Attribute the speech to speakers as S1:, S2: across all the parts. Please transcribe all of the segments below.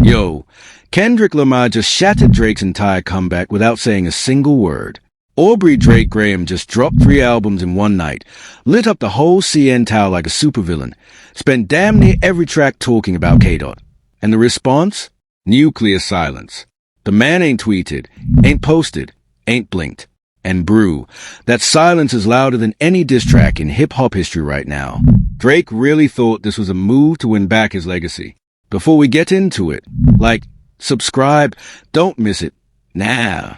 S1: Yo, Kendrick Lamar just shattered Drake's entire comeback without saying a single word. Aubrey Drake Graham just dropped 3 albums in one night, lit up the whole CN Tower like a supervillain, spent damn near every track talking about K-Dot. And the response? Nuclear silence. The man ain't tweeted, ain't posted, ain't blinked. And brew, that silence is louder than any diss track in hip-hop history right now. Drake really thought this was a move to win back his legacy. Before we get into it, subscribe, don't miss it. Nah.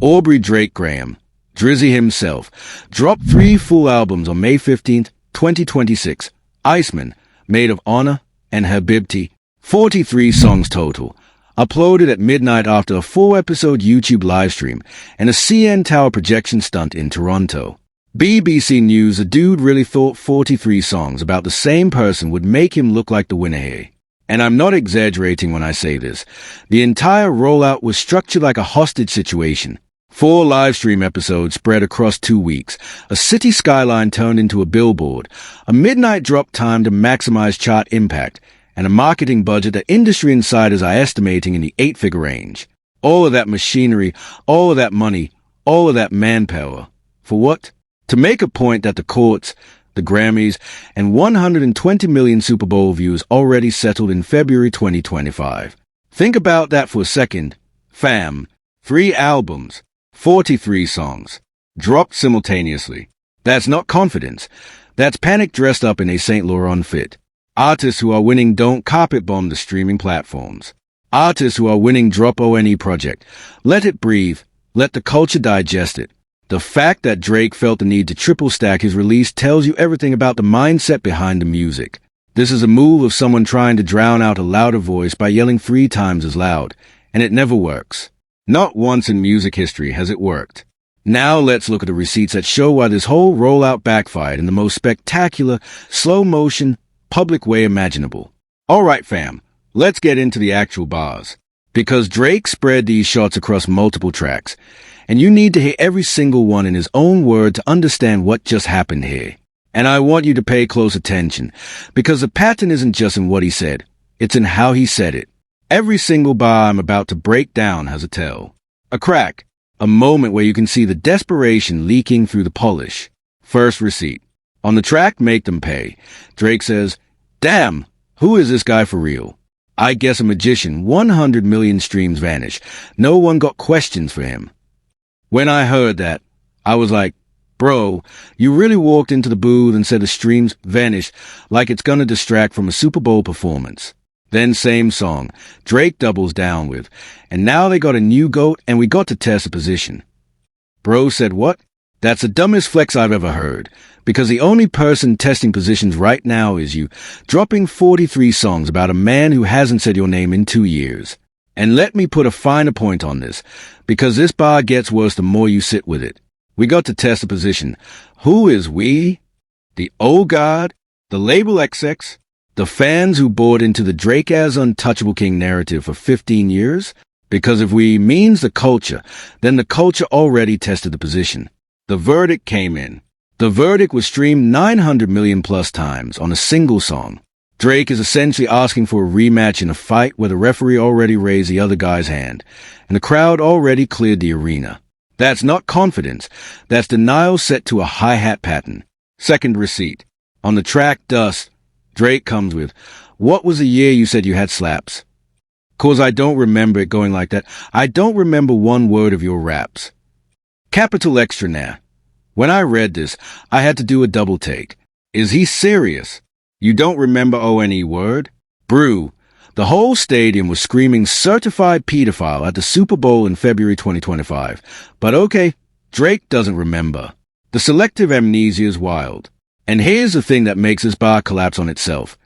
S1: Aubrey Drake Graham, Drizzy himself, dropped 3 full albums on May 15th, 2026. Iceman, Maid of Honor, and Habibti, 43 songs total. Uploaded at midnight after a 4-episode YouTube livestream and a CN Tower projection stunt in Toronto. BBC News, a dude really thought 43 songs about the same person would make him look like the winner here. And I'm not exaggerating when I say this. The entire rollout was structured like a hostage situation. 4 livestream episodes spread across 2 weeks. A city skyline turned into a billboard. A midnight drop time to maximize chart impact. And a marketing budget that industry insiders are estimating in the 8-figure range. All of that machinery, all of that money, all of that manpower. For what? To make a point that the courts, the Grammys, and 120 million Super Bowl views already settled in February 2025. Think about that for a second. Fam, 3 albums, 43 songs, dropped simultaneously. That's not confidence. That's panic dressed up in a Saint Laurent fit. Artists who are winning don't carpet bomb the streaming platforms. Artists who are winning drop ONE project. Let it breathe. Let the culture digest it. The fact that Drake felt the need to triple stack his release tells you everything about the mindset behind the music. This is a move of someone trying to drown out a louder voice by yelling 3 times as loud, and it never works. Not once in music history has it worked. Now let's look at the receipts that show why this whole rollout backfired in the most spectacular, slow-motion, public way imaginable. Alright fam, let's get into the actual bars. Because Drake spread these shots across multiple tracks, and you need to hear every single one in his own word to understand what just happened here. And I want you to pay close attention, because the pattern isn't just in what he said, it's in how he said it. Every single bar I'm about to break down has a tell. A crack, a moment where you can see the desperation leaking through the polish. First receipt. On the track Make Them Pay, Drake says, "Damn, who is this guy for real? I guess a magician, 100 million streams vanish. No one got questions for him." When I heard that, I was like, bro, you really walked into the booth and said the streams vanished like it's gonna distract from a Super Bowl performance. Then same song, Drake doubles down with, and now they got a new GOAT and we got to test a position. Bro said what? That's the dumbest flex I've ever heard, because the only person testing positions right now is you, dropping 43 songs about a man who hasn't said your name in 2 years. And let me put a finer point on this, because this bar gets worse the more you sit with it. We got to test a position. Who is we? The old guard? The label XX? The fans who bought into the Drake as untouchable king narrative for 15 years? Because if we means the culture, then the culture already tested the position. The verdict came in. The verdict was streamed 900 million plus times on a single song. Drake is essentially asking for a rematch in a fight where the referee already raised the other guy's hand, and the crowd already cleared the arena. That's not confidence. That's denial set to a hi-hat pattern. Second receipt. On the track Dust, Drake comes with, "What was the year you said you had slaps?" 'Cause I don't remember it going like that. I don't remember one word of your raps. Capital extra now. When I read this, I had to do a double take. Is he serious? You don't remember ONE word? Brew. The whole stadium was screaming certified pedophile at the Super Bowl in February 2025. But okay, Drake doesn't remember. The selective amnesia is wild. And here's the thing that makes this bar collapse on itself.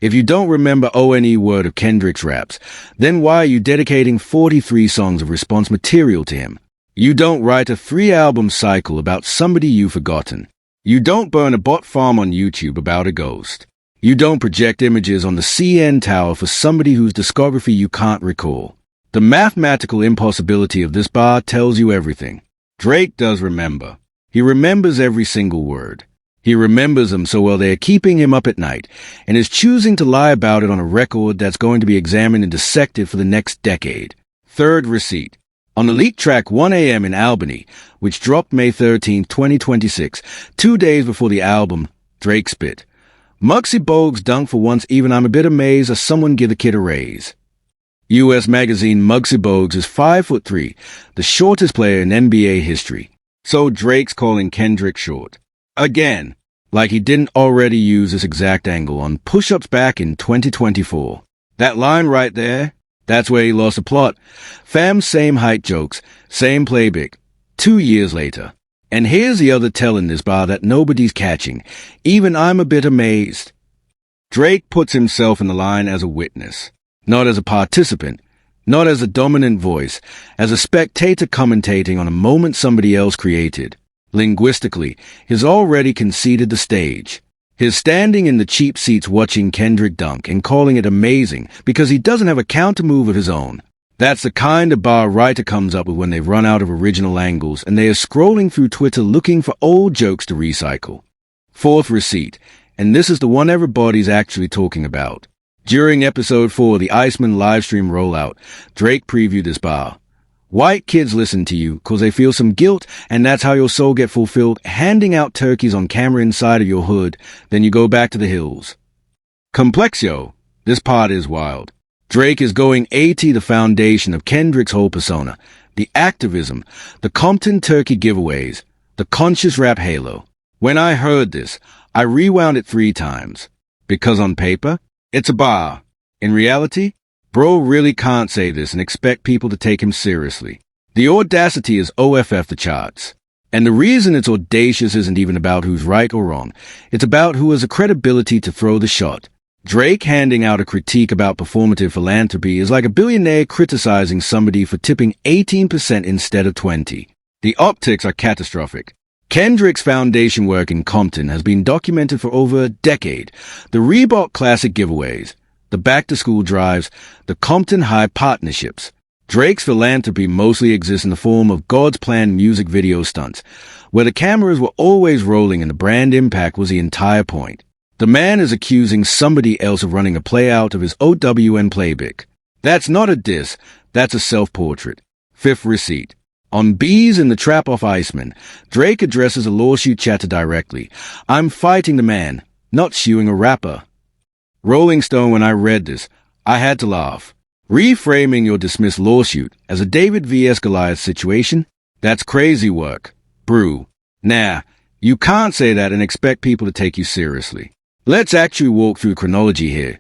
S1: If you don't remember ONE word of Kendrick's raps, then why are you dedicating 43 songs of response material to him? You don't write a 3-album cycle about somebody you've forgotten. You don't burn a bot farm on YouTube about a ghost. You don't project images on the CN Tower for somebody whose discography you can't recall. The mathematical impossibility of this bar tells you everything. Drake does remember. He remembers every single word. He remembers them so well they are keeping him up at night, and is choosing to lie about it on a record that's going to be examined and dissected for the next decade. Third receipt. On the leaked track 1 a.m. in Albany, which dropped May 13, 2026, 2 days before the album, Drake spit, "Muggsy Bogues dunk for once even I'm a bit amazed as someone give the kid a raise." U.S. magazine Muggsy Bogues is 5'3", the shortest player in NBA history. So Drake's calling Kendrick short. Again, like he didn't already use this exact angle on Push-Ups back in 2024. That line right there, that's where he lost the plot. Fam, same height jokes, same playbook, 2 years later. And here's the other tell in this bar that nobody's catching. Even I'm a bit amazed. Drake puts himself in the line as a witness, not as a participant, not as a dominant voice, as a spectator commentating on a moment somebody else created. Linguistically, he's already conceded the stage. He's standing in the cheap seats watching Kendrick dunk and calling it amazing because he doesn't have a counter-move of his own. That's the kind of bar a writer comes up with when they've run out of original angles and they are scrolling through Twitter looking for old jokes to recycle. Fourth receipt, and this is the one everybody's actually talking about. During episode 4 of the Iceman livestream Rollout, Drake previewed this bar. White kids listen to you cause they feel some guilt and that's how your soul get fulfilled, handing out turkeys on camera inside of your hood, then you go back to the hills. Complexio, this part is wild. Drake is going AT the foundation of Kendrick's whole persona, the activism, the Compton turkey giveaways, the conscious rap halo. When I heard this, I rewound it 3 times. Because on paper, it's a bar. In reality, bro really can't say this and expect people to take him seriously. The audacity is OFF the charts. And the reason it's audacious isn't even about who's right or wrong. It's about who has the credibility to throw the shot. Drake handing out a critique about performative philanthropy is like a billionaire criticizing somebody for tipping 18% instead of 20%. The optics are catastrophic. Kendrick's foundation work in Compton has been documented for over a decade. The Reebok Classic giveaways, the back-to-school drives, the Compton High partnerships. Drake's philanthropy mostly exists in the form of God's Plan music video stunts, where the cameras were always rolling and the brand impact was the entire point. The man is accusing somebody else of running a play-out of his OWN playbook. That's not a diss, that's a self-portrait. Fifth receipt. On Bees in the Trap off Iceman, Drake addresses a lawsuit chatter directly. "I'm fighting the man, not suing a rapper." Rolling Stone, when I read this, I had to laugh. Reframing your dismissed lawsuit as a David vs. Goliath situation? That's crazy work. Brew. Nah, you can't say that and expect people to take you seriously. Let's actually walk through chronology here,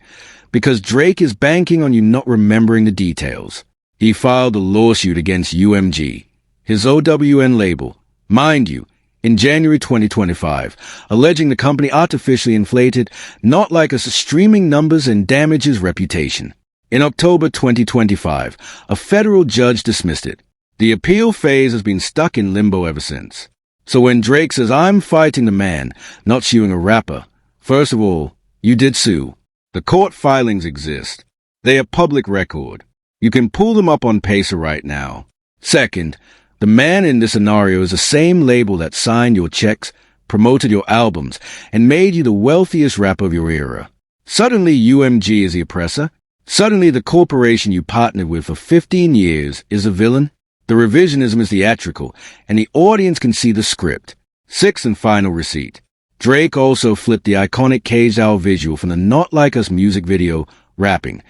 S1: because Drake is banking on you not remembering the details. He filed a lawsuit against UMG, his OWN label, mind you, in January 2025, alleging the company artificially inflated Not Like Us streaming numbers and damaged his reputation. In October 2025, a federal judge dismissed it. The appeal phase has been stuck in limbo ever since. So when Drake says, "I'm fighting the man, not suing a rapper," first of all, you did sue. The court filings exist. They are public record. You can pull them up on Pacer right now. Second, the man in this scenario is the same label that signed your checks, promoted your albums, and made you the wealthiest rapper of your era. Suddenly UMG is the oppressor. Suddenly the corporation you partnered with for 15 years is the villain. The revisionism is theatrical, and the audience can see the script. Sixth and final receipt. Drake also flipped the iconic caged owl visual from the Not Like Us music video, rapping,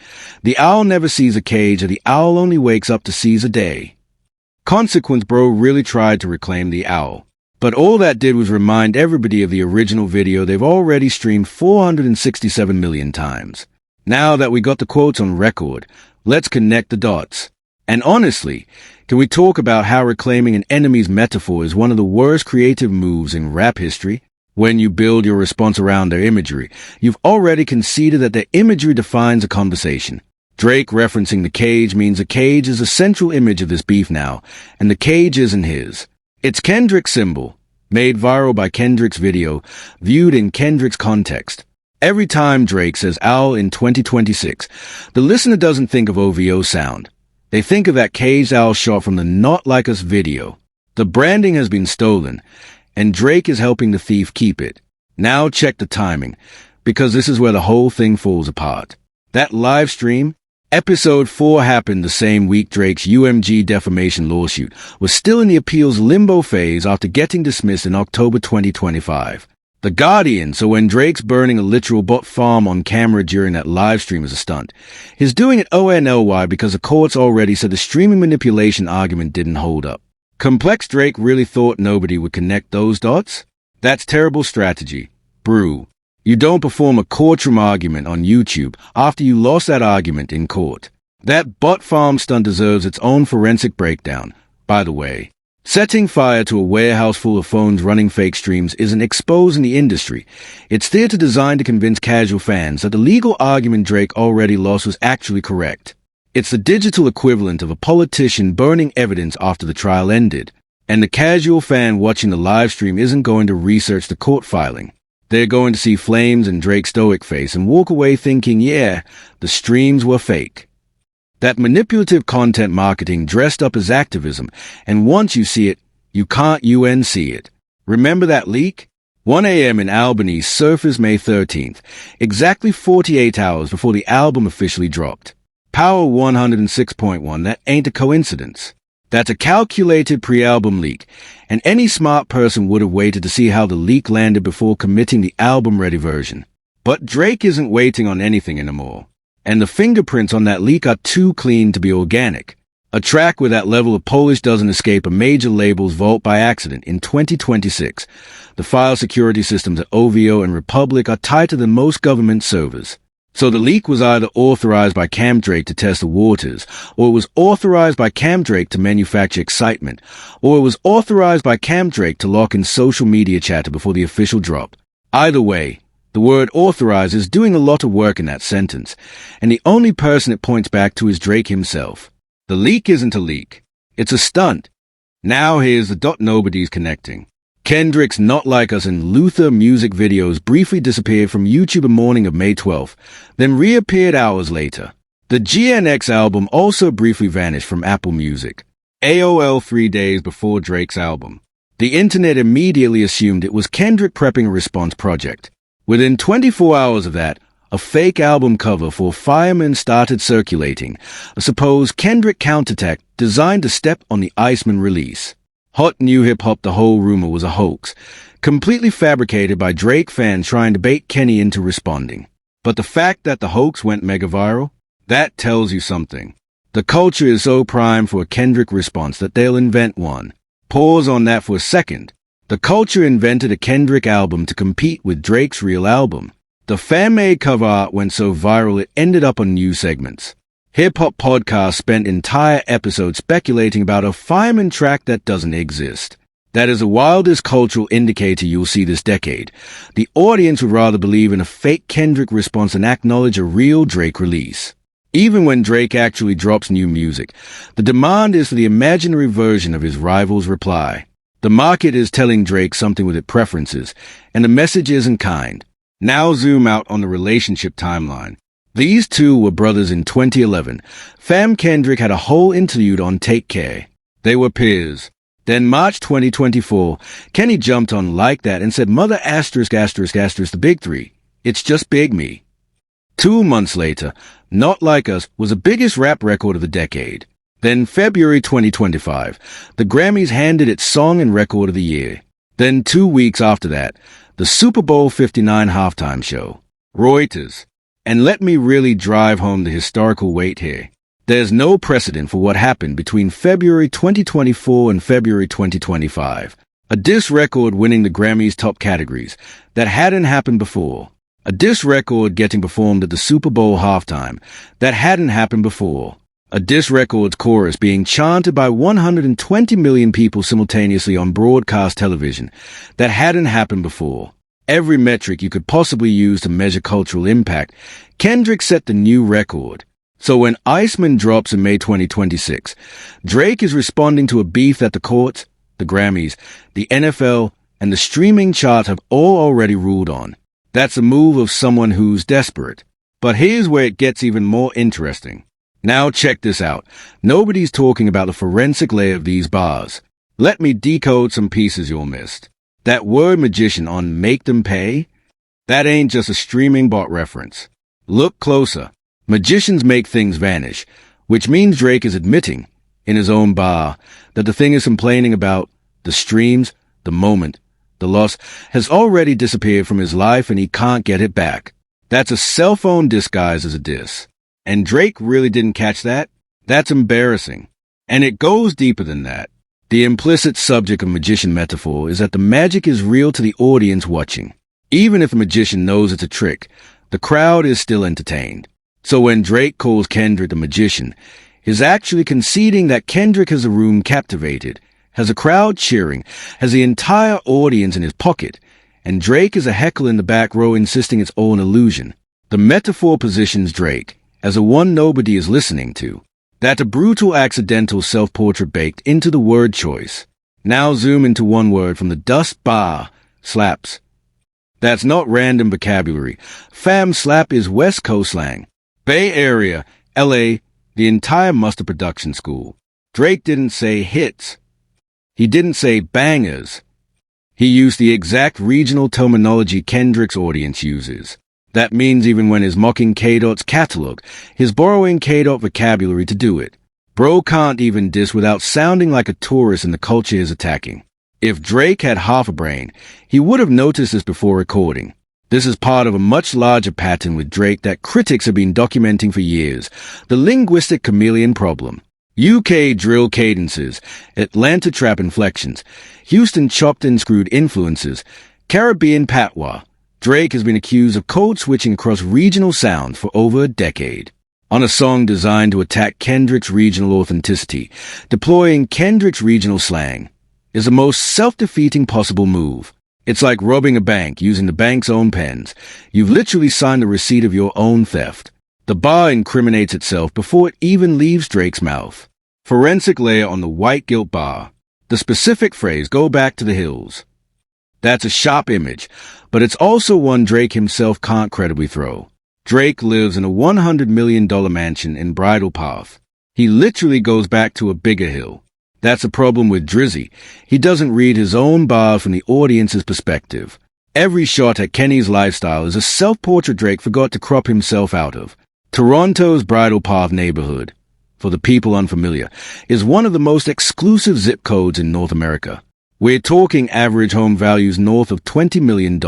S1: "The owl never sees a cage, and the owl only wakes up to seize a day." Consequence bro really tried to reclaim the owl. But all that did was remind everybody of the original video they've already streamed 467 million times. Now that we got the quotes on record, let's connect the dots. And honestly, can we talk about how reclaiming an enemy's metaphor is one of the worst creative moves in rap history? When you build your response around their imagery, you've already conceded that their imagery defines a conversation. Drake referencing the cage means the cage is the central image of this beef now, and the cage isn't his. It's Kendrick's symbol, made viral by Kendrick's video, viewed in Kendrick's context. Every time Drake says owl in 2026, the listener doesn't think of OVO sound. They think of that caged owl shot from the Not Like Us video. The branding has been stolen, and Drake is helping the thief keep it. Now check the timing, because this is where the whole thing falls apart. That live stream, Episode 4, happened the same week Drake's UMG defamation lawsuit was still in the appeals limbo phase after getting dismissed in October 2025. The Guardian, so when Drake's burning a literal bot farm on camera during that live stream is a stunt, he's doing it ONLY because the courts already said the streaming manipulation argument didn't hold up. Complex Drake really thought nobody would connect those dots? That's terrible strategy. Brew. You don't perform a courtroom argument on YouTube after you lost that argument in court. That bot farm stunt deserves its own forensic breakdown, by the way. Setting fire to a warehouse full of phones running fake streams isn't exposing the industry. It's theater designed to convince casual fans that the legal argument Drake already lost was actually correct. It's the digital equivalent of a politician burning evidence after the trial ended. And the casual fan watching the live stream isn't going to research the court filing. They're going to see flames and Drake's stoic face and walk away thinking, yeah, the streams were fake. That manipulative content marketing dressed up as activism, and once you see it, you can't unsee it. Remember that leak? 1 a.m. in Albany surfaced May 13th, exactly 48 hours before the album officially dropped. Power 106.1, that ain't a coincidence. That's a calculated pre-album leak, and any smart person would have waited to see how the leak landed before committing the album-ready version. But Drake isn't waiting on anything anymore, and the fingerprints on that leak are too clean to be organic. A track with that level of polish doesn't escape a major label's vault by accident in 2026. The file security systems at OVO and Republic are tighter than most government servers. So the leak was either authorized by Cam Drake to test the waters, or it was authorized by Cam Drake to manufacture excitement, or it was authorized by Cam Drake to lock in social media chatter before the official drop. Either way, the word authorized is doing a lot of work in that sentence, and the only person it points back to is Drake himself. The leak isn't a leak. It's a stunt. Now here's the dot nobody's connecting. Kendrick's Not Like Us and Luther music videos briefly disappeared from YouTube on morning of May 12th, then reappeared hours later. The GNX album also briefly vanished from Apple Music. AOL 3 days before Drake's album. The internet immediately assumed it was Kendrick prepping a response project. Within 24 hours of that, a fake album cover for Fireman started circulating, a supposed Kendrick counterattack designed to step on the Iceman release. Hot new hip-hop, the whole rumor was a hoax, completely fabricated by Drake fans trying to bait Kenny into responding. But the fact that the hoax went mega viral, that tells you something. The culture is so primed for a Kendrick response that they'll invent one. Pause on that for a second. The culture invented a Kendrick album to compete with Drake's real album. The fan-made cover art went so viral it ended up on news segments. Hip-hop podcasts spent entire episodes speculating about a Fireman track that doesn't exist. That is the wildest cultural indicator you'll see this decade. The audience would rather believe in a fake Kendrick response than acknowledge a real Drake release. Even when Drake actually drops new music, the demand is for the imaginary version of his rival's reply. The market is telling Drake something with its preferences, and the message isn't kind. Now zoom out on the relationship timeline. These two were brothers in 2011. Fam Kendrick had a whole interlude on Take Care. They were peers. Then March 2024, Kenny jumped on Like That and said mother asterisk asterisk asterisk the big three. It's just Big Me. 2 months later, Not Like Us was the biggest rap record of the decade. Then February 2025, the Grammys handed it Song and Record of the Year. Then 2 weeks after that, the Super Bowl 59 halftime show. Reuters. And let me really drive home the historical weight here. There's no precedent for what happened between February 2024 and February 2025. A diss record winning the Grammys' top categories. That hadn't happened before. A diss record getting performed at the Super Bowl halftime. That hadn't happened before. A diss record's chorus being chanted by 120 million people simultaneously on broadcast television. That hadn't happened before. Every metric you could possibly use to measure cultural impact, Kendrick set the new record. So when Iceman drops in May 2026, Drake is responding to a beef that the courts, the Grammys, the NFL, and the streaming chart have all already ruled on. That's a move of someone who's desperate. But here's where it gets even more interesting. Now check this out. Nobody's talking about the forensic layer of these bars. Let me decode some pieces you'll missed. That word magician on Make Them Pay? That ain't just a streaming bot reference. Look closer. Magicians make things vanish, which means Drake is admitting, in his own bar, that the thing he's complaining about, the streams, the moment, the loss, has already disappeared from his life and he can't get it back. That's a cell phone disguised as a diss. And Drake really didn't catch that? That's embarrassing. And it goes deeper than that. The implicit subject of magician metaphor is that the magic is real to the audience watching. Even if the magician knows it's a trick, the crowd is still entertained. So when Drake calls Kendrick the magician, he's actually conceding that Kendrick has a room captivated, has a crowd cheering, has the entire audience in his pocket, and Drake is a heckler in the back row insisting it's all an illusion. The metaphor positions Drake as a one nobody is listening to. That's a brutal accidental self-portrait baked into the word choice. Now zoom into one word from the dust bar, slaps. That's not random vocabulary. Fam, slap is West Coast slang. Bay Area, LA, the entire Muster production school. Drake didn't say hits. He didn't say bangers. He used the exact regional terminology Kendrick's audience uses. That means even when he's mocking K-Dot's catalog, he's borrowing K-Dot vocabulary to do it. Bro can't even diss without sounding like a tourist in the culture he's attacking. If Drake had half a brain, he would have noticed this before recording. This is part of a much larger pattern with Drake that critics have been documenting for years, the linguistic chameleon problem. UK drill cadences, Atlanta trap inflections, Houston chopped and screwed influences, Caribbean patois. Drake has been accused of code switching across regional sounds for over a decade. On a song designed to attack Kendrick's regional authenticity, deploying Kendrick's regional slang is the most self-defeating possible move. It's like robbing a bank using the bank's own pens. You've literally signed the receipt of your own theft. The bar incriminates itself before it even leaves Drake's mouth. Forensic layer on the white guilt bar. The specific phrase, go back to the hills. That's a sharp image, but it's also one Drake himself can't credibly throw. Drake lives in a $100 million mansion in Bridle Path. He literally goes back to a bigger hill. That's a problem with Drizzy. He doesn't read his own bars from the audience's perspective. Every shot at Kenny's lifestyle is a self-portrait Drake forgot to crop himself out of. Toronto's Bridle Path neighborhood, for the people unfamiliar, is one of the most exclusive zip codes in North America. We're talking average home values north of $20 million.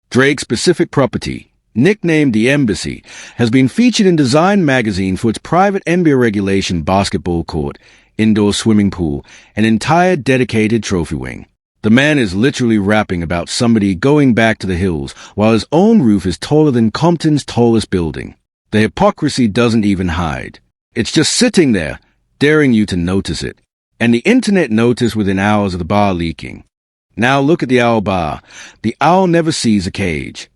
S1: Drake's specific property, nicknamed The Embassy, has been featured in Design magazine for its private NBA regulation basketball court, indoor swimming pool, and entire dedicated trophy wing. The man is literally rapping about somebody going back to the hills while his own roof is taller than Compton's tallest building. The hypocrisy doesn't even hide. It's just sitting there, daring you to notice it. And the internet noticed within hours of the bar leaking. Now look at the owl bar. The owl never sees a cage.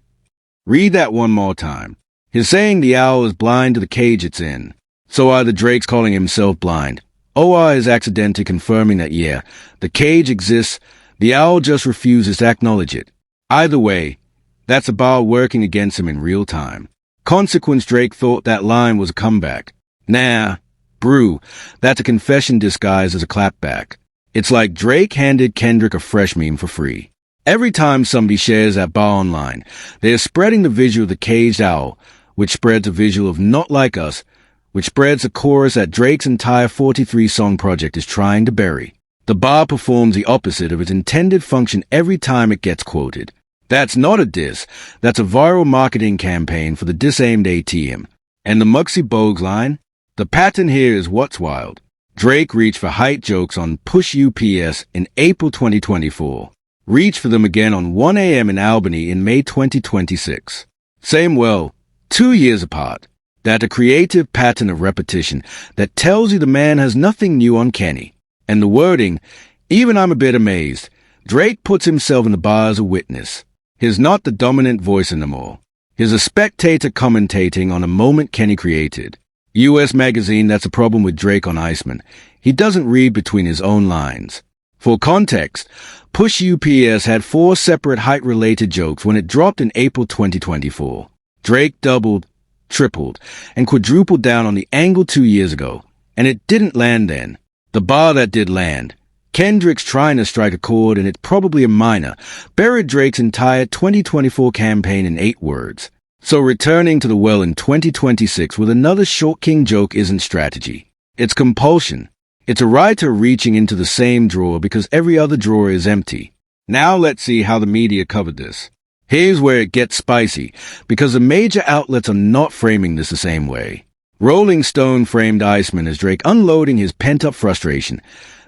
S1: Read that one more time. He's saying the owl is blind to the cage it's in. So either Drake's calling himself blind, OR is accidentally confirming that, yeah, the cage exists, the owl just refuses to acknowledge it. Either way, that's a bar working against him in real time. Consequence, Drake thought that line was a comeback. Nah, brew, that's a confession disguised as a clapback. It's like Drake handed Kendrick a fresh meme for free. Every time somebody shares that bar online, they are spreading the visual of the caged owl, which spreads a visual of Not Like Us, which spreads a chorus that Drake's entire 43-song project is trying to bury. The bar performs the opposite of its intended function every time it gets quoted. That's not a diss, that's a viral marketing campaign for the disaimed ATM. And the Muggsy Bogues line? The pattern here is what's wild. Drake reached for height jokes on Push UPS in April 2024. Reached for them again on 1 a.m. in Albany in May 2026. Same well, 2 years apart. That a creative pattern of repetition that tells you the man has nothing new on Kenny. And the wording, even I'm a bit amazed. Drake puts himself in the bar as a witness. He's not the dominant voice anymore. He's a spectator commentating on a moment Kenny created. US Magazine, that's a problem with Drake on Iceman. He doesn't read between his own lines. For context, Push UPS had 4 separate height-related jokes when it dropped in April 2024. Drake doubled, tripled, and quadrupled down on the angle 2 years ago, and it didn't land then. The bar that did land, Kendrick's trying to strike a chord, and it's probably a minor, buried Drake's entire 2024 campaign in 8 words. So returning to the well in 2026 with another short king joke isn't strategy. It's compulsion. It's a writer reaching into the same drawer because every other drawer is empty. Now let's see how the media covered this. Here's where it gets spicy, because the major outlets are not framing this the same way. Rolling Stone framed Iceman as Drake unloading his pent-up frustration.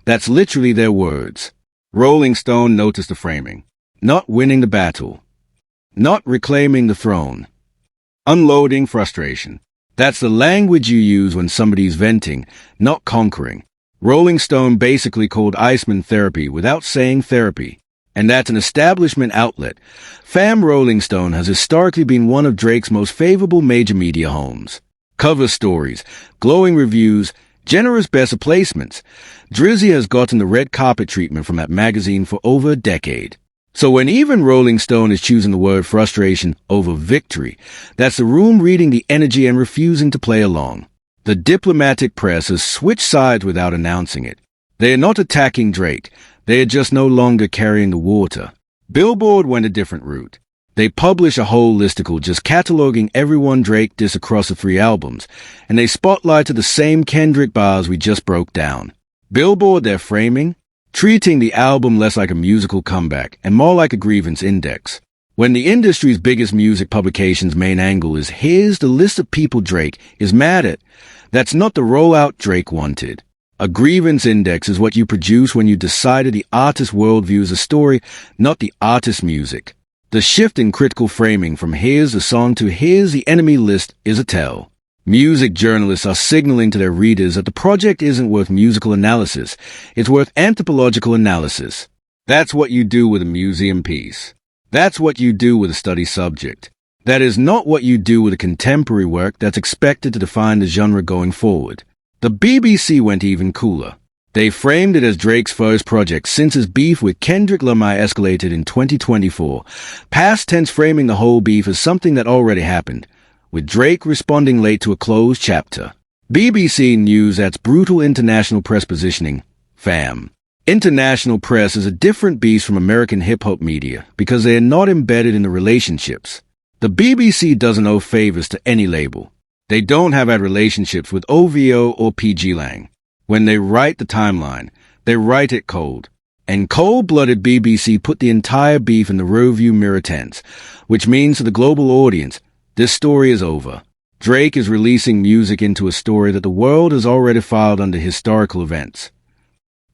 S1: That's literally their words. Rolling Stone noticed the framing. Not winning the battle. Not reclaiming the throne. Unloading frustration. That's the language you use when somebody's venting, not conquering. Rolling Stone basically called Iceman therapy without saying therapy. And that's an establishment outlet. Fam Rolling Stone has historically been one of Drake's most favorable major media homes. Cover stories, glowing reviews, generous best of placements. Drizzy has gotten the red carpet treatment from that magazine for over a decade. So when even Rolling Stone is choosing the word frustration over victory, that's the room reading the energy and refusing to play along. The diplomatic press has switched sides without announcing it. They are not attacking Drake. They are just no longer carrying the water. Billboard went a different route. They publish a whole listicle just cataloging everyone Drake dissed across the 3 albums, and they spotlighted the same Kendrick bars we just broke down. Billboard their framing, treating the album less like a musical comeback and more like a grievance index. When the industry's biggest music publication's main angle is here's the list of people Drake is mad at, that's not the rollout Drake wanted. A grievance index is what you produce when you decided the artist's worldview is a story, not the artist's music. The shift in critical framing from here's the song to here's the enemy list is a tell. Music journalists are signaling to their readers that the project isn't worth musical analysis, it's worth anthropological analysis. That's what you do with a museum piece. That's what you do with a study subject. That is not what you do with a contemporary work that's expected to define the genre going forward. The BBC went even cooler. They framed it as Drake's first project since his beef with Kendrick Lamar escalated in 2024, past tense framing the whole beef as something that already happened, with Drake responding late to a closed chapter. BBC News that's brutal international press positioning. Fam. International press is a different beast from American hip-hop media because they are not embedded in the relationships. The BBC doesn't owe favors to any label. They don't have had relationships with OVO or PG Lang. When they write the timeline, they write it cold. And cold-blooded BBC put the entire beef in the rearview mirror tense, which means to the global audience, this story is over. Drake is releasing music into a story that the world has already filed under historical events.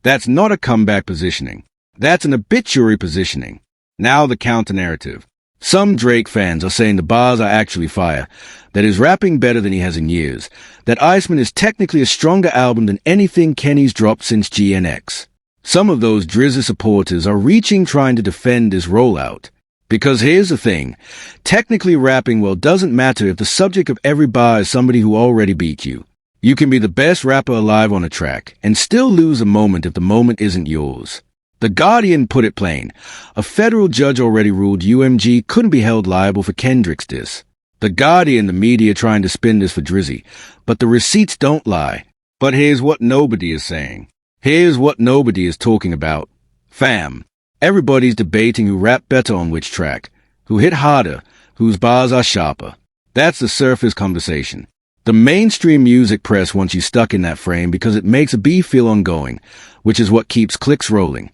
S1: That's not a comeback positioning. That's an obituary positioning. Now the counter-narrative. Some Drake fans are saying the bars are actually fire, that he's rapping better than he has in years, that Iceman is technically a stronger album than anything Kenny's dropped since GNX. Some of those Drizzy supporters are reaching trying to defend this rollout. Because here's the thing, technically rapping well doesn't matter if the subject of every bar is somebody who already beat you. You can be the best rapper alive on a track and still lose a moment if the moment isn't yours. The Guardian put it plain. A federal judge already ruled UMG couldn't be held liable for Kendrick's diss. The Guardian, the media trying to spin this for Drizzy, but the receipts don't lie. But here's what nobody is saying. Here's what nobody is talking about. Fam. Everybody's debating who rapped better on which track, who hit harder, whose bars are sharper. That's the surface conversation. The mainstream music press wants you stuck in that frame because it makes a beef feel ongoing, which is what keeps clicks rolling.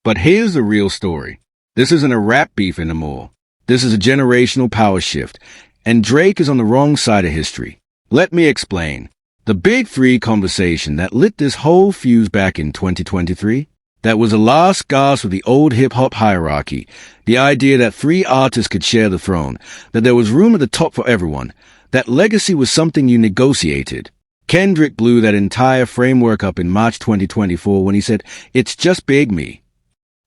S1: But here's the real story. This isn't a rap beef anymore. This is a generational power shift, and Drake is on the wrong side of history. Let me explain. The Big Three conversation that lit this whole fuse back in 2023, that was the last gasp of the old hip-hop hierarchy, the idea that 3 artists could share the throne, that there was room at the top for everyone, that legacy was something you negotiated. Kendrick blew that entire framework up in March 2024 when he said, "It's just Big Me."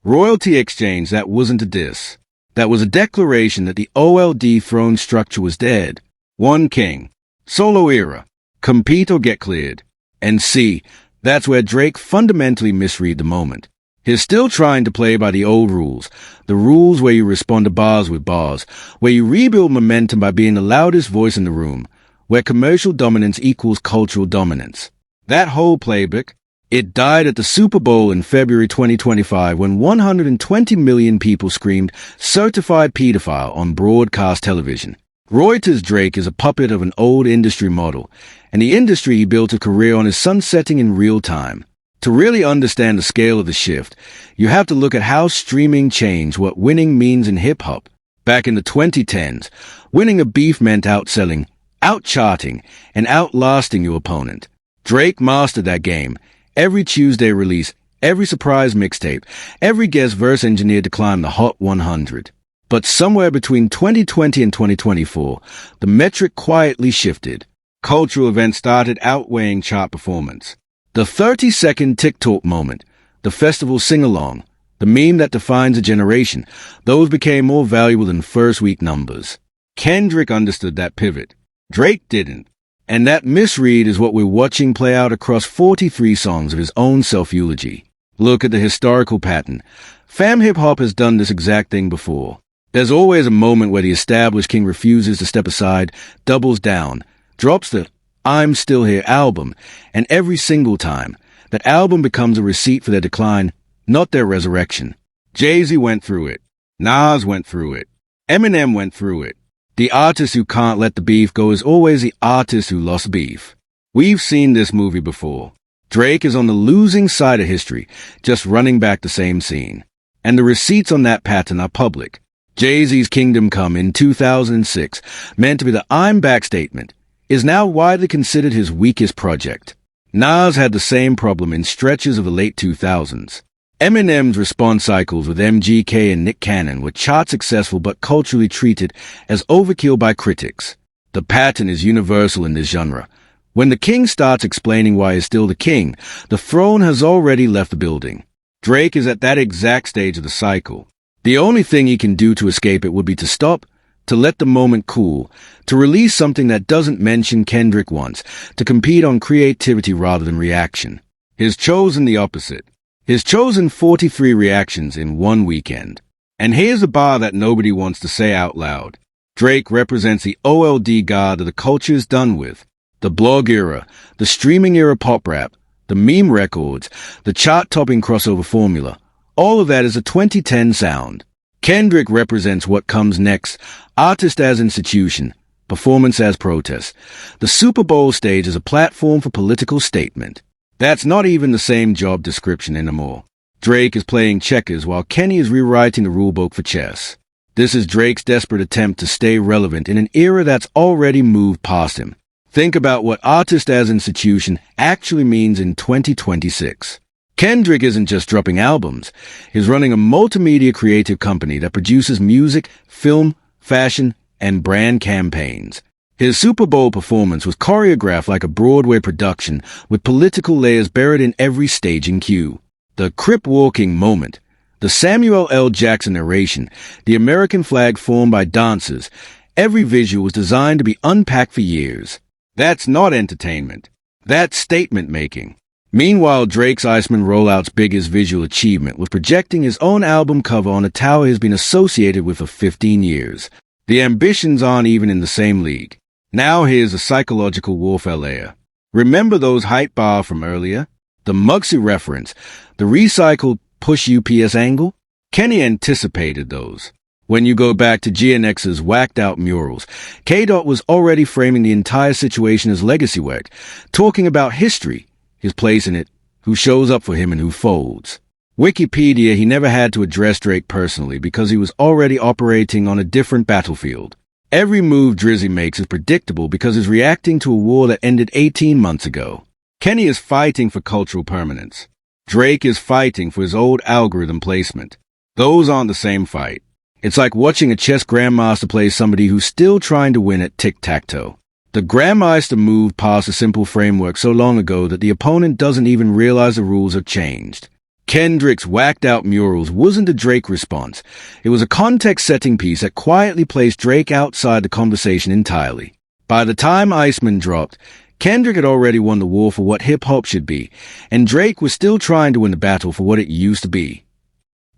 S1: Royalty exchange, that wasn't a diss. That was a declaration that the OLD throne structure was dead. One king. Solo era. Compete or get cleared. And C, that's where Drake fundamentally misread the moment. He's still trying to play by the old rules, the rules where you respond to bars with bars, where you rebuild momentum by being the loudest voice in the room, where commercial dominance equals cultural dominance. That whole playbook, It died at the Super Bowl in February 2025 when 120 million people screamed "certified pedophile" on broadcast television. Reuters' Drake is a puppet of an old industry model, and the industry he built a career on is sunsetting in real time. To really understand the scale of the shift, you have to look at how streaming changed what winning means in hip-hop. Back in the 2010s, winning a beef meant outselling, outcharting, and outlasting your opponent. Drake mastered that game. Every Tuesday release, every surprise mixtape, every guest verse engineered to climb the Hot 100. But somewhere between 2020 and 2024, the metric quietly shifted. Cultural events started outweighing chart performance. The 30-second TikTok moment, the festival sing-along, the meme that defines a generation, those became more valuable than first-week numbers. Kendrick understood that pivot. Drake didn't. And that misread is what we're watching play out across 43 songs of his own self-eulogy. Look at the historical pattern. Fam hip-hop has done this exact thing before. There's always a moment where the established king refuses to step aside, doubles down, drops the "I'm Still Here" album, and every single time, that album becomes a receipt for their decline, not their resurrection. Jay-Z went through it. Nas went through it. Eminem went through it. The artist who can't let the beef go is always the artist who lost beef. We've seen this movie before. Drake is on the losing side of history, just running back the same scene. And the receipts on that pattern are public. Jay-Z's Kingdom Come in 2006, meant to be the "I'm back" statement, is now widely considered his weakest project. Nas had the same problem in stretches of the late 2000s. Eminem's response cycles with MGK and Nick Cannon were chart successful but culturally treated as overkill by critics. The pattern is universal in this genre. When the king starts explaining why he's still the king, the throne has already left the building. Drake is at that exact stage of the cycle. The only thing he can do to escape it would be to stop, to let the moment cool, to release something that doesn't mention Kendrick once, to compete on creativity rather than reaction. He's chosen the opposite. He's chosen 43 reactions in one weekend. And here's a bar that nobody wants to say out loud. Drake represents the OLD god that the culture is done with. The blog era, the streaming era pop rap, the meme records, the chart-topping crossover formula. All of that is a 2010 sound. Kendrick represents what comes next, artist as institution, performance as protest. The Super Bowl stage is a platform for political statement. That's not even the same job description anymore. Drake is playing checkers while Kenny is rewriting the rulebook for chess. This is Drake's desperate attempt to stay relevant in an era that's already moved past him. Think about what artist as institution actually means in 2026. Kendrick isn't just dropping albums. He's running a multimedia creative company that produces music, film, fashion, and brand campaigns. His Super Bowl performance was choreographed like a Broadway production with political layers buried in every staging cue. The Crip walking moment, the Samuel L. Jackson narration, the American flag formed by dancers, every visual was designed to be unpacked for years. That's not entertainment. That's statement-making. Meanwhile, Drake's Iceman Rollout's biggest visual achievement was projecting his own album cover on a tower he's been associated with for 15 years. The ambitions aren't even in the same league. Now here's a psychological warfare layer. Remember those hype bar from earlier? The Muggsy reference, the recycled push UPS angle? Kenny anticipated those. When you go back to GNX's whacked-out murals, K-Dot was already framing the entire situation as legacy work, talking about history, his place in it, who shows up for him and who folds. Wikipedia, he never had to address Drake personally because he was already operating on a different battlefield. Every move Drizzy makes is predictable because he's reacting to a war that ended 18 months ago. Kenny is fighting for cultural permanence. Drake is fighting for his old algorithm placement. Those aren't the same fight. It's like watching a chess grandmaster play somebody who's still trying to win at tic-tac-toe. The grandmaster moved past a simple framework so long ago that the opponent doesn't even realize the rules have changed. Kendrick's whacked-out murals wasn't a Drake response. It was a context-setting piece that quietly placed Drake outside the conversation entirely. By the time Iceman dropped, Kendrick had already won the war for what hip-hop should be, and Drake was still trying to win the battle for what it used to be.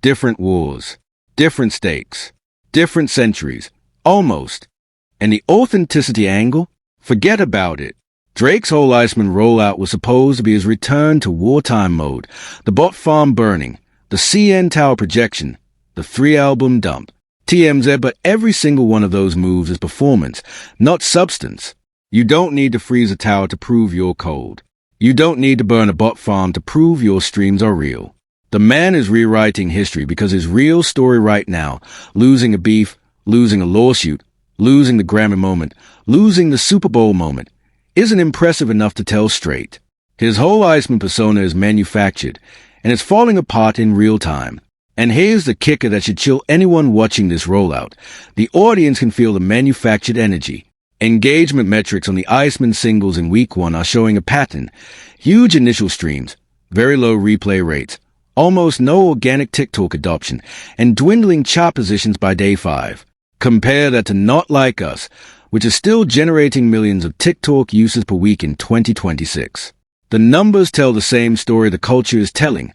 S1: Different wars, different stakes, different centuries, almost. And the authenticity angle? Forget about it. Drake's whole Iceman rollout was supposed to be his return to wartime mode, the bot farm burning, the CN Tower projection, the 3-album dump. TMZ, but every single one of those moves is performance, not substance. You don't need to freeze a tower to prove you're cold. You don't need to burn a bot farm to prove your streams are real. The man is rewriting history because his real story right now, losing a beef, losing a lawsuit, losing the Grammy moment, losing the Super Bowl moment, isn't impressive enough to tell straight. His whole Iceman persona is manufactured, and it's falling apart in real time. And here's the kicker that should chill anyone watching this rollout. The audience can feel the manufactured energy. Engagement metrics on the Iceman singles in week 1 are showing a pattern. Huge initial streams, very low replay rates, almost no organic TikTok adoption, and dwindling chart positions by day 5. Compare that to Not Like Us, which is still generating millions of TikTok users per week in 2026. The numbers tell the same story the culture is telling.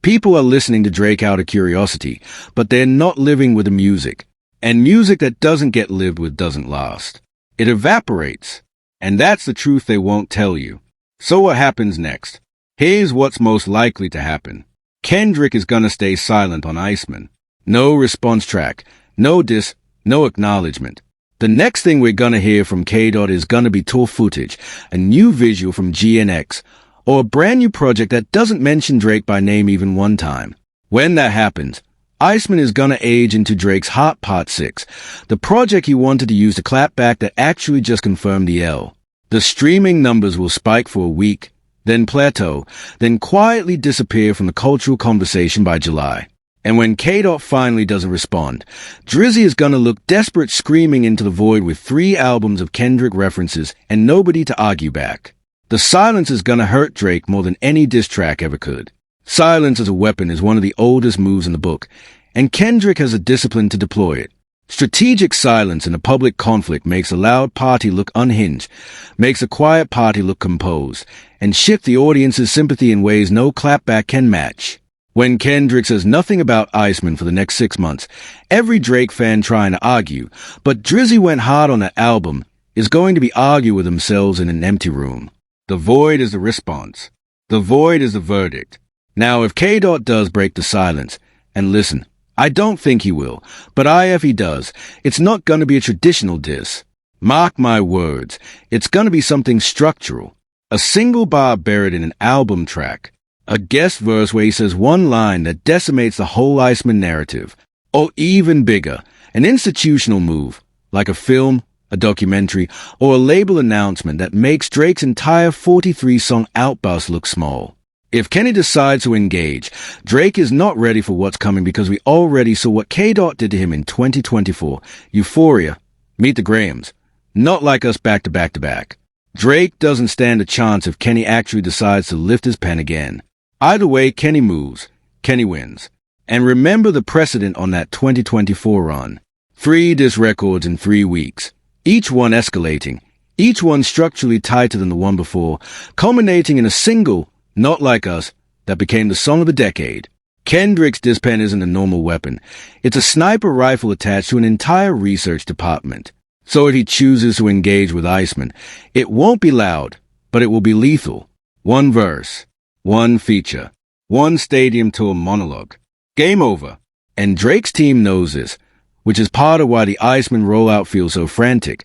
S1: People are listening to Drake out of curiosity, but they're not living with the music. And music that doesn't get lived with doesn't last. It evaporates. And that's the truth they won't tell you. So what happens next? Here's what's most likely to happen. Kendrick is gonna stay silent on Iceman. No response track, no diss, no acknowledgement. The next thing we're gonna hear from K-Dot is gonna be tour footage, a new visual from GNX, or a brand new project that doesn't mention Drake by name even one time. When that happens, Iceman is gonna age into Drake's Heart Part 6, the project he wanted to use to clap back that actually just confirmed the L. The streaming numbers will spike for a week, then plateau, then quietly disappear from the cultural conversation by July. And when K-Dot finally doesn't respond, Drizzy is gonna look desperate screaming into the void with 3 albums of Kendrick references and nobody to argue back. The silence is gonna hurt Drake more than any diss track ever could. Silence as a weapon is one of the oldest moves in the book, and Kendrick has a discipline to deploy it. Strategic silence in a public conflict makes a loud party look unhinged, makes a quiet party look composed, and shift the audience's sympathy in ways no clapback can match. When Kendrick says nothing about Iceman for the next 6 months, every Drake fan trying to argue, but Drizzy went hard on that album, is going to be arguing with themselves in an empty room. The void is the response. The void is the verdict. Now, if K-Dot does break the silence, and listen, I don't think he will, but if he does, it's not going to be a traditional diss. Mark my words, it's going to be something structural. A single bar buried in an album track. A guest verse where he says one line that decimates the whole Iceman narrative. Or even bigger, an institutional move, like a film, a documentary, or a label announcement that makes Drake's entire 43-song outburst look small. If Kenny decides to engage, Drake is not ready for what's coming because we already saw what K-Dot did to him in 2024. Euphoria, Meet the Grahams, Not Like Us back to back to back. Drake doesn't stand a chance if Kenny actually decides to lift his pen again. Either way, Kenny moves, Kenny wins. And remember the precedent on that 2024 run. 3 diss records in 3 weeks, each one escalating, each one structurally tighter than the one before, culminating in a single, Not Like Us, that became the song of the decade. Kendrick's diss pen isn't a normal weapon. It's a sniper rifle attached to an entire research department. So if he chooses to engage with Iceman, it won't be loud, but it will be lethal. 1 verse, 1 feature, 1 stadium tour monologue. Game over. And Drake's team knows this, which is part of why the Iceman rollout feels so frantic.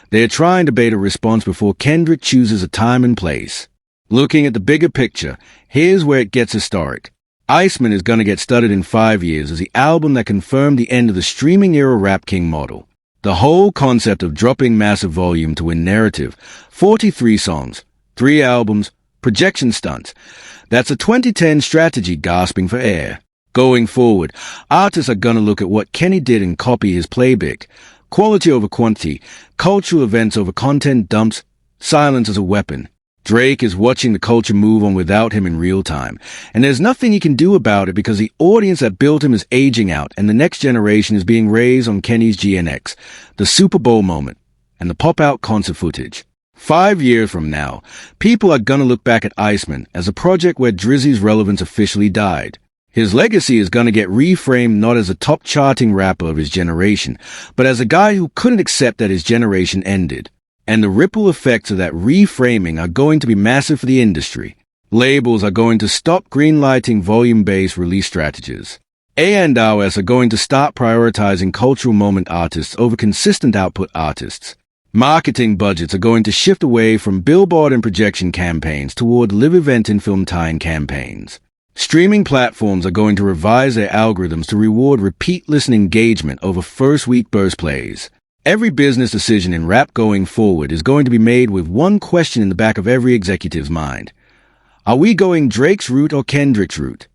S1: They're trying to bait a response before Kendrick chooses a time and place. Looking at the bigger picture, here's where it gets historic. Iceman is gonna get studied in 5 years as the album that confirmed the end of the streaming-era Rap King model. The whole concept of dropping massive volume to win narrative, 43 songs, 3 albums, projection stunts. That's a 2010 strategy gasping for air. Going forward, artists are gonna look at what Kenny did and copy his playbook. Quality over quantity, cultural events over content dumps, silence as a weapon. Drake is watching the culture move on without him in real time, and there's nothing he can do about it because the audience that built him is aging out and the next generation is being raised on Kenny's GNX, the Super Bowl moment, and the pop-out concert footage. 5 years from now, people are gonna look back at Iceman as a project where Drizzy's relevance officially died. His legacy is gonna get reframed not as a top-charting rapper of his generation, but as a guy who couldn't accept that his generation ended. And the ripple effects of that reframing are going to be massive for the industry. Labels are going to stop greenlighting volume-based release strategies. A&Rs are going to start prioritizing cultural moment artists over consistent output artists. Marketing budgets are going to shift away from billboard and projection campaigns toward live event and film tie-in campaigns. Streaming platforms are going to revise their algorithms to reward repeat listen engagement over first-week burst plays. Every business decision in rap going forward is going to be made with one question in the back of every executive's mind. Are we going Drake's route or Kendrick's route?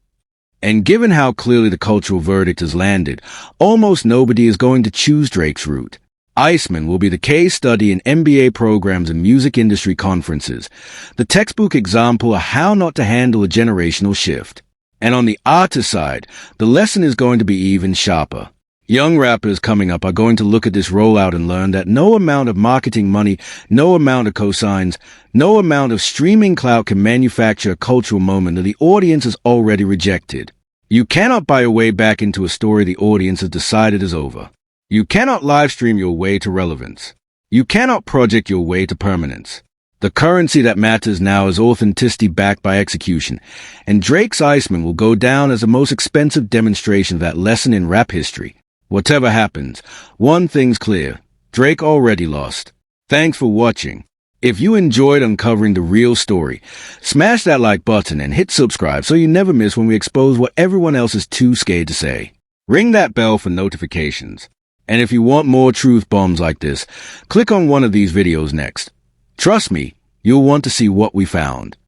S1: And given how clearly the cultural verdict has landed, almost nobody is going to choose Drake's route. Iceman will be the case study in MBA programs and music industry conferences, the textbook example of how not to handle a generational shift. And on the artist side, the lesson is going to be even sharper. Young rappers coming up are going to look at this rollout and learn that no amount of marketing money, no amount of cosigns, no amount of streaming clout can manufacture a cultural moment that the audience has already rejected. You cannot buy your way back into a story the audience has decided is over. You cannot live stream your way to relevance. You cannot project your way to permanence. The currency that matters now is authenticity backed by execution, and Drake's Iceman will go down as the most expensive demonstration of that lesson in rap history. Whatever happens, one thing's clear: Drake already lost. Thanks for watching. If you enjoyed uncovering the real story, smash that like button and hit subscribe so you never miss when we expose what everyone else is too scared to say. Ring that bell for notifications. And if you want more truth bombs like this, click on one of these videos next. Trust me, you'll want to see what we found.